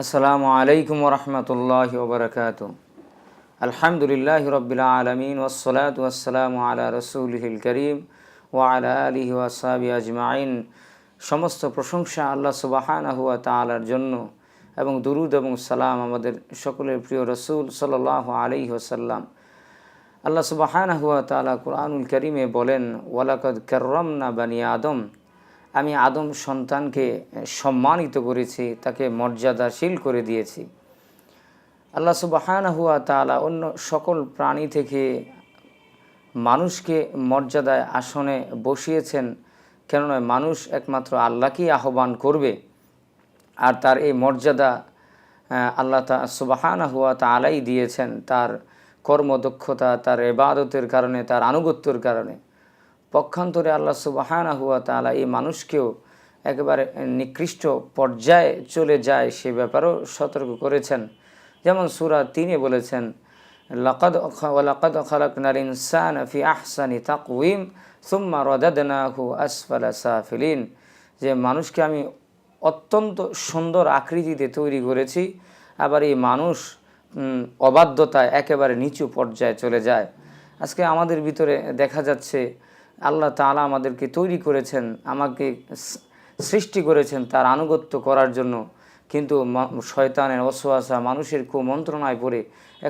আসসালামু আলাইকুম ওরহমতুল্লাহি ওবরাকাতুহু। আলহামদুলিল্লাহি রাব্বিল আলামিন ওয়াসসালাতু ওয়াসসালামু আলা রাসূলিহিল কারীম ওয়া আলা আলিহি ওয়া আসহাবিহি আজমাইন। সমস্ত প্রশংসা আল্লাহ সুবহানাহু ওয়া তাআলার জন্য এবং দুরুদ এবং সালাম আমাদের সকলের প্রিয় রাসূল সাল্লাল্লাহু আলাইহি ওয়াসাল্লাম। আল্লাহ সুবহানাহু ওয়া তাআলা কুরআনুল কারীমে বলেন, ওয়ালাকাদ কাররামনা বানি আদম, আমি আদম সন্তানকে সম্মানিত করেছি, তাকে মর্যাদাশীল করে দিয়েছি। আল্লাহ সুবহানাহু ওয়া তাআলা অন্য সকল প্রাণী থেকে মানুষকে মর্যাদায় আসনে বসিয়েছেন। কেননা মানুষ একমাত্র আল্লাহকেই আহ্বান করবে, আর তার এই মর্যাদা আল্লাহ সুবহানাহু ওয়া তাআলাই দিয়েছেন তার কর্মদক্ষতা, তার ইবাদতের কারণে, তার আনুগত্যের কারণে। পক্ষান্তরে আল্লাহ সুবহানাহু ওয়া তাআলা এই মানুষকেও একেবারে নিকৃষ্ট পর্যায়ে চলে যায় সে ব্যাপারেও সতর্ক করেছেন। যেমন সূরা ৩-এ বলেছেন, লাকাদ খালাকনাল ইনসানা ফি আহসানি তাকওয়িম সুম্মা রাদাদনাহু আসফালা সাফিলিন, যে মানুষকে আমি অত্যন্ত সুন্দর আকৃতিতে তৈরি করেছি, আবার এই মানুষ অবাধ্যতায় একেবারে নিচু পর্যায়ে চলে যায়। আজকে আমাদের ভিতরে দেখা যাচ্ছে আল্লাহ তাআলা আমাদেরকে তৈরি করেছেন, আমাকে সৃষ্টি করেছেন তার আনুগত্য করার জন্য, কিন্তু শয়তানের ওয়াসওয়াসা, মানুষের কুমন্ত্রণায় পড়ে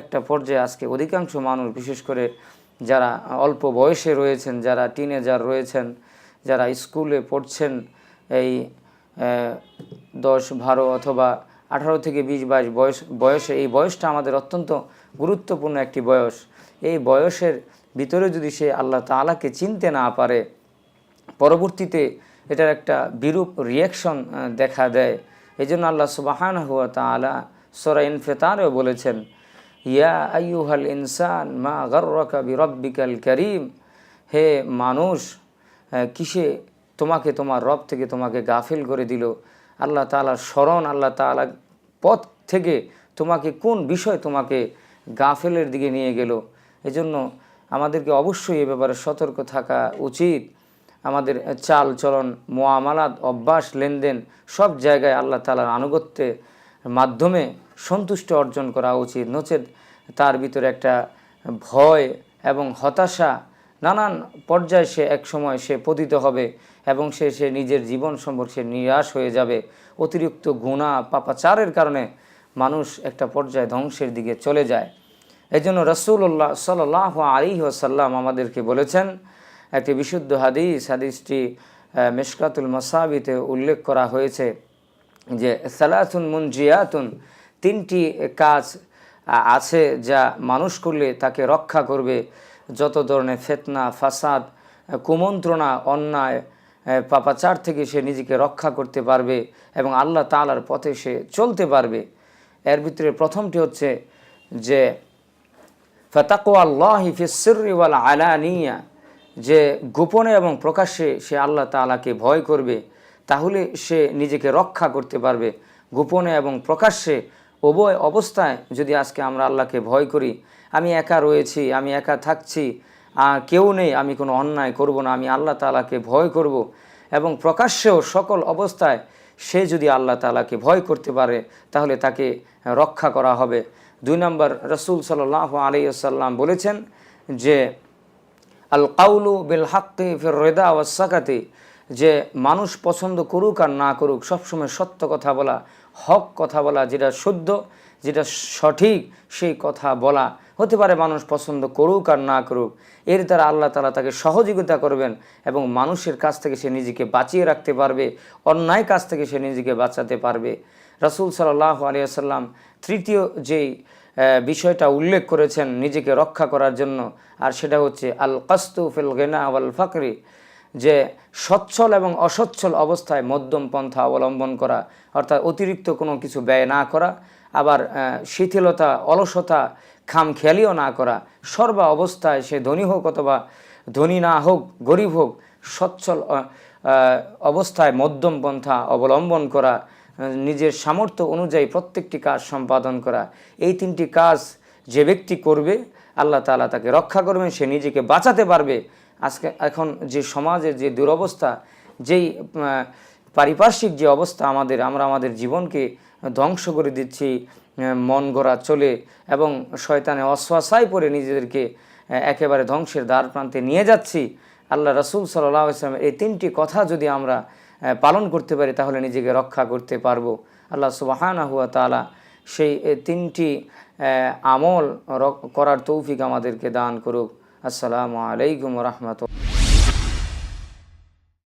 একটা পর্যায়ে আজকে অধিকাংশ মানুষ, বিশেষ করে যারা অল্প বয়সে রয়েছেন, যারা টিনেজার রয়েছেন, যারা স্কুলে পড়ছেন, এই 10, 12 অথবা 18 থেকে 20, 22 বয়সে, এই বয়সটা আমাদের অত্যন্ত গুরুত্বপূর্ণ একটি বয়স। এই বয়সের ভিতরে যদি সে আল্লাহ তাআলাকে চিনতে না পারে, পরবর্তীতে এটার একটা বিরূপ রিয়াকশন দেখা দেয়। এই জন্য আল্লাহ সুবহানাহু ওয়া তাআলা সূরা ইনফিতারেও বলেছেন, ইয়া আইয়ুহাল ইনসান মা গাররাকা বিরাব্বিকাল কারীম, হে মানুষ, কিসে তোমাকে তোমার রব থেকে তোমাকে গাফিল করে দিল? আল্লাহ তাআলার স্মরণ, আল্লাহ তাআলার পথ থেকে তোমাকে কোন বিষয় তোমাকে গাফিলের দিকে নিয়ে গেল? এজন্য আমাদেরকে অবশ্যই এ ব্যাপারে সতর্ক থাকা উচিত। আমাদের চাল চলন, মুআমালাত, অভ্যাস, লেনদেন সব জায়গায় আল্লাহ তাআলার আনুগত্যের মাধ্যমে সন্তুষ্ট অর্জন করা উচিত। নচেত তার ভিতরে একটা ভয় এবং হতাশা, নানান পর্যায়ে সে এক সময় সে পতিত হবে এবং সে নিজের জীবন সম্পর্কে নিরাশ হয়ে যাবে। অতিরিক্ত গুনাহ পাপাচারের কারণে মানুষ একটা পর্যায়ে ধ্বংসের দিকে চলে যায়। এই জন্য রাসূলুল্লাহ সাল্লাল্লাহু আলাইহি ওয়াসাল্লাম আমাদেরকে বলেছেন একটি বিশুদ্ধ হাদিসটি মিশকাতুল মাসাবিতে উল্লেখ করা হয়েছে যে সালাতুন মুনজিয়াতুন, 3টি কাজ আছে যা মানুষ করলে তাকে রক্ষা করবে যত ধরনের ফিতনা, ফাসাদ, কুমন্ত্রণা, অন্যায়, পাপাচার থেকে সে নিজেকে রক্ষা করতে পারবে এবং আল্লাহ তাআলার পথে সে চলতে পারবে। এর ভিতরে প্রথমটি হচ্ছে যে ফাতাকওয়াল্লাহি ফিস সিররি ওয়াল আলানিয়া, যে গোপনে এবং প্রকাশ্যে সে আল্লাহ তাআলাকে ভয় করবে, তাহলে সে নিজেকে রক্ষা করতে পারবে। গোপনে এবং প্রকাশ্যে উভয় অবস্থায় যদি আজকে আমরা আল্লাহকে ভয় করি, আমি একা রয়েছি, আমি একা থাকছি, কেউ নেই, আমি কোনো অন্যায় করব না, আমি আল্লাহ তাআলাকে ভয় করব, এবং প্রকাশ্যেও সকল অবস্থায় সে যদি আল্লাহ তাআলাকে ভয় করতে পারে, তাহলে তাকে রক্ষা করা হবে। 2 নম্বর, রাসূল সাল্লাল্লাহু আলাইহি ওয়াসাল্লাম বলেছেন যে আল কাউলু বিল হাক্কি ফির রিদা ওয়াস সাকাতি, যে মানুষ পছন্দ করুক আর না করুক, সবসময় সত্য কথা বলা, হক কথা বলা, যেটা শুদ্ধ, যেটা সঠিক সেই কথা বলা। হতে পারে মানুষ পছন্দ করুক আর না করুক, এর দ্বারা আল্লাহ তাআলা তাকে সহযোগিতা করবেন এবং মানুষের কাছ থেকে সে নিজেকে বাঁচিয়ে রাখতে পারবে, অন্যায় কাছ থেকে সে নিজেকে বাঁচাতে পারবে। রাসূল সাল্লাল্লাহু আলাইহি ওয়াসাল্লাম তৃতীয় যেই বিষয়টা উল্লেখ করেছেন নিজেকে রক্ষা করার জন্য, আর সেটা হচ্ছে আল কাস্তু ফিল গিনা ওয়াল ফাকরি, যে সচ্ছল এবং অসচ্ছল অবস্থায় মধ্যম পন্থা অবলম্বন করা, অর্থাৎ অতিরিক্ত কোনো কিছু ব্যয় না করা, আবার শিথিলতা, অলসতা, খামখেয়ালিও না করা। সর্বা অবস্থায় সে ধনী হোক অথবা ধনী না হোক, গরিব হোক, সচ্ছল অবস্থায় মধ্যম পন্থা অবলম্বন করা, নিজের সামর্থ্য অনুযায়ী প্রত্যেকটি কাজ সম্পাদন করা। এই 3টি কাজ যে ব্যক্তি করবে, আল্লাহ তাআলা তাকে রক্ষা করবেন, সে নিজেকে বাঁচাতে পারবে। আজকে এখন যে সমাজের যে দুরবস্থা, যেই পারিপার্শ্বিক যে অবস্থা, আমরা আমাদের জীবনকে ধ্বংস করে দিচ্ছি মন গড়া চলে, এবং শয়তানে ওয়াসওয়াসায় পড়ে নিজেদেরকে একেবারে ধ্বংসের দ্বার প্রান্তে নিয়ে যাচ্ছি। আল্লাহ রাসূল সাল্লাল্লাহু আলাইহি ওয়াসাল্লাম এই 3টি কথা যদি আমরা পালন করতে পারি তাহলে নিজেকে রক্ষা করতে পারবো। আল্লাহ সুবহানাহু ওয়া তাআলা সেই 3টি আমল করার তৌফিক আমাদেরকে দান করুক। আসসালামু আলাইকুম ওয়া রাহমাতুল্লাহ।